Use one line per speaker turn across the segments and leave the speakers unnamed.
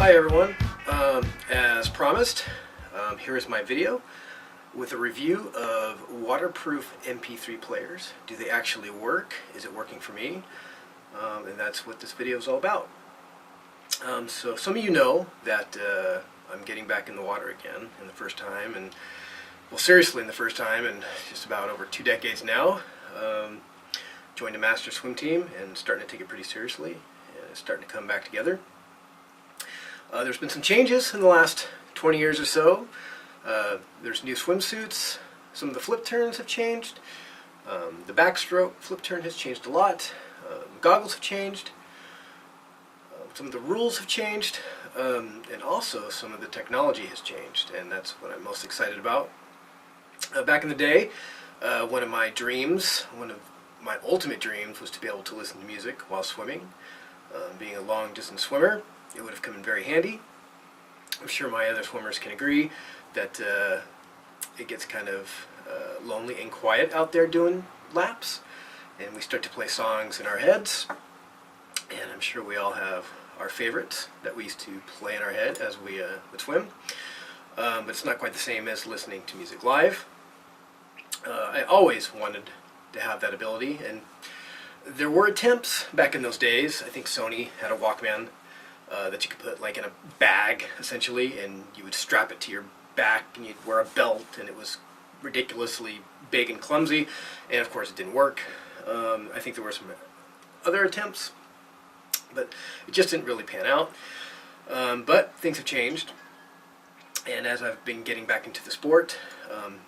Hi everyone, as promised, here is my video with a review of waterproof MP3 players. Do they actually work? Is it working for me? And that's what this video is all about. So some of you know that I'm getting back in the water again in the first time, and well, seriously in the first time in just about over 2 decades now. Joined a master swim team and starting to take it pretty seriously, and it's starting to come back together. There's been some changes in the last 20 years or so. There's new swimsuits. Some of the flip turns have changed. The backstroke flip turn has changed a lot. Goggles have changed. Some of the rules have changed. And also some of the technology has changed, and that's what I'm most excited about. Back in the day, one of my ultimate dreams was to be able to listen to music while swimming. Being a long distance swimmer, it would have come in very handy. I'm sure my other swimmers can agree that it gets kind of lonely and quiet out there doing laps, and we start to play songs in our heads, and I'm sure we all have our favorites that we used to play in our head as we would swim, but it's not quite the same as listening to music live. I always wanted to have that ability, and there were attempts back in those days. I think Sony had a Walkman that you could put like in a bag essentially, and you would strap it to your back and you'd wear a belt, and it was ridiculously big and clumsy, and of course it didn't work. I think there were some other attempts, but it just didn't really pan out. But things have changed, and as I've been getting back into the sport,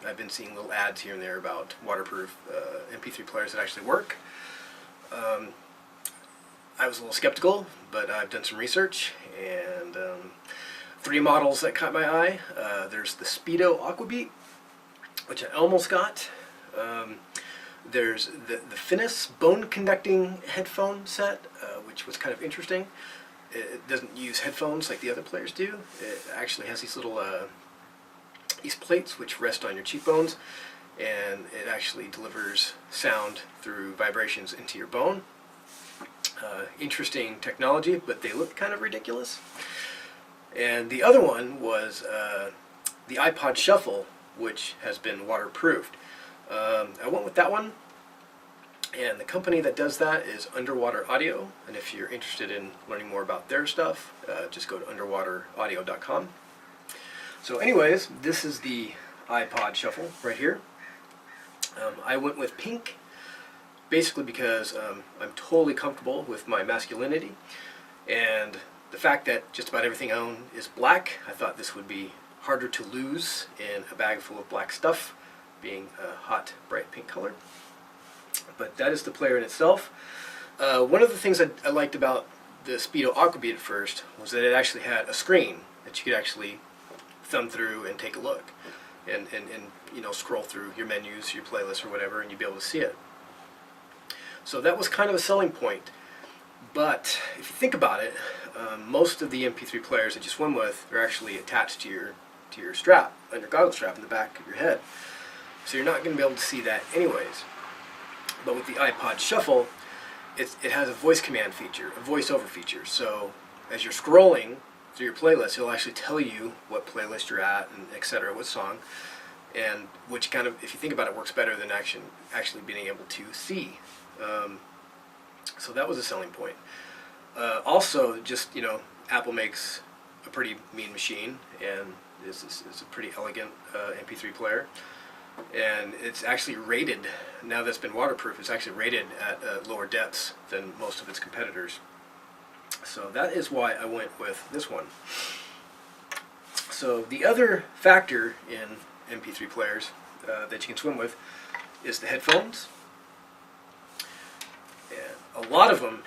I've been seeing little ads here and there about waterproof MP3 players that actually work. I was a little skeptical, but I've done some research, and 3 models that caught my eye. There's the Speedo Aquabeat, which I almost got. There's the Finis bone conducting headphone set, which was kind of interesting. It doesn't use headphones like the other players do. It actually has these little these plates which rest on your cheekbones, and it actually delivers sound through vibrations into your bone. Interesting technology, but they look kind of ridiculous. And the other one was the iPod Shuffle, which has been waterproofed. I went with that one, and the company that does that is Underwater Audio, and if you're interested in learning more about their stuff, just go to underwateraudio.com. So anyways, this is the iPod Shuffle right here. I went with pink, basically because I'm totally comfortable with my masculinity, and the fact that just about everything I own is black, I thought this would be harder to lose in a bag full of black stuff, being a hot, bright pink color. But that is the player in itself. One of the things I liked about the Speedo Aquabeat at first was that it actually had a screen that you could actually thumb through and take a look, and you know, scroll through your menus, your playlists, or whatever, and you'd be able to see it. So that was kind of a selling point. But if you think about it, most of the MP3 players that you swim with are actually attached to your strap, on your goggle strap in the back of your head. So you're not going to be able to see that anyways. But with the iPod Shuffle, it has a voice command feature, a voiceover feature. So as you're scrolling through your playlist, it'll actually tell you what playlist you're at, and etc., what song, and which kind of, if you think about it, works better than actually being able to see. So that was a selling point. Also, just, you know, Apple makes a pretty mean machine, and it's a pretty elegant MP3 player, and it's actually rated, now that it's been waterproof, it's actually rated at lower depths than most of its competitors. So that is why I went with this one. So the other factor in MP3 players that you can swim with is the headphones. And a lot of them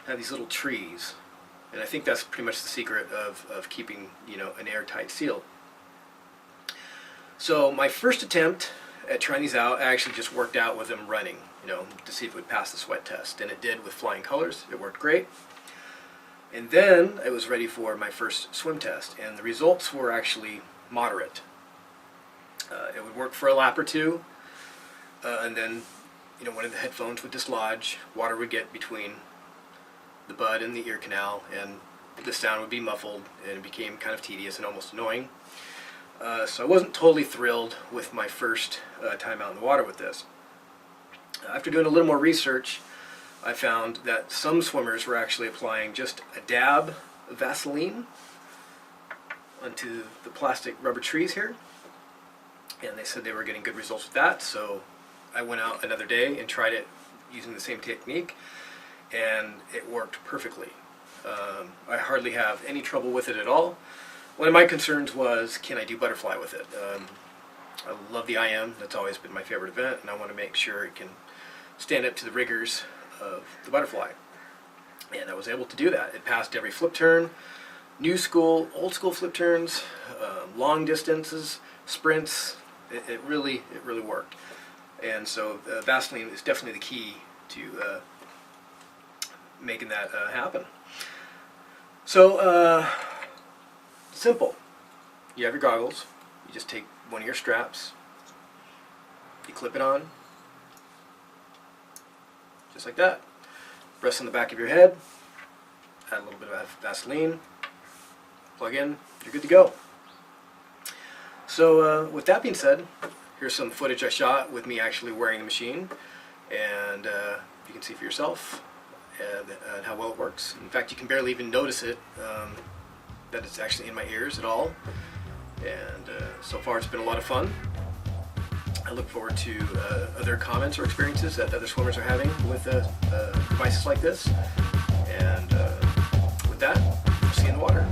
have these little trees, and I think that's pretty much the secret of keeping, you know, an airtight seal. So my first attempt at trying these out, I actually just worked out with them running, you know, to see if it would pass the sweat test, and it did with flying colors. It worked great. And then I was ready for my first swim test, and the results were actually moderate. It would work for a lap or two, and then, you know, one of the headphones would dislodge, water would get between the bud and the ear canal, and the sound would be muffled and it became kind of tedious and almost annoying. So I wasn't totally thrilled with my first time out in the water with this. After doing a little more research, I found that some swimmers were actually applying just a dab of Vaseline onto the plastic rubber trees here, and they said they were getting good results with that. So I went out another day and tried it using the same technique, and it worked perfectly. I hardly have any trouble with it at all. One of my concerns was, can I do butterfly with it? I love the IM, that's always been my favorite event, and I want to make sure it can stand up to the rigors of the butterfly. And I was able to do that. It passed every flip turn, new school, old school flip turns, long distances, sprints. It really worked. And so Vaseline is definitely the key to making that happen. So, simple. You have your goggles. You just take one of your straps. You clip it on. Just like that. Rest on the back of your head. Add a little bit of Vaseline. Plug in. You're good to go. So, with that being said, here's some footage I shot with me actually wearing the machine. And you can see for yourself and how well it works. In fact, you can barely even notice it, that it's actually in my ears at all. And so far it's been a lot of fun. I look forward to other comments or experiences that other swimmers are having with devices like this. And with that, I'll see you in the water.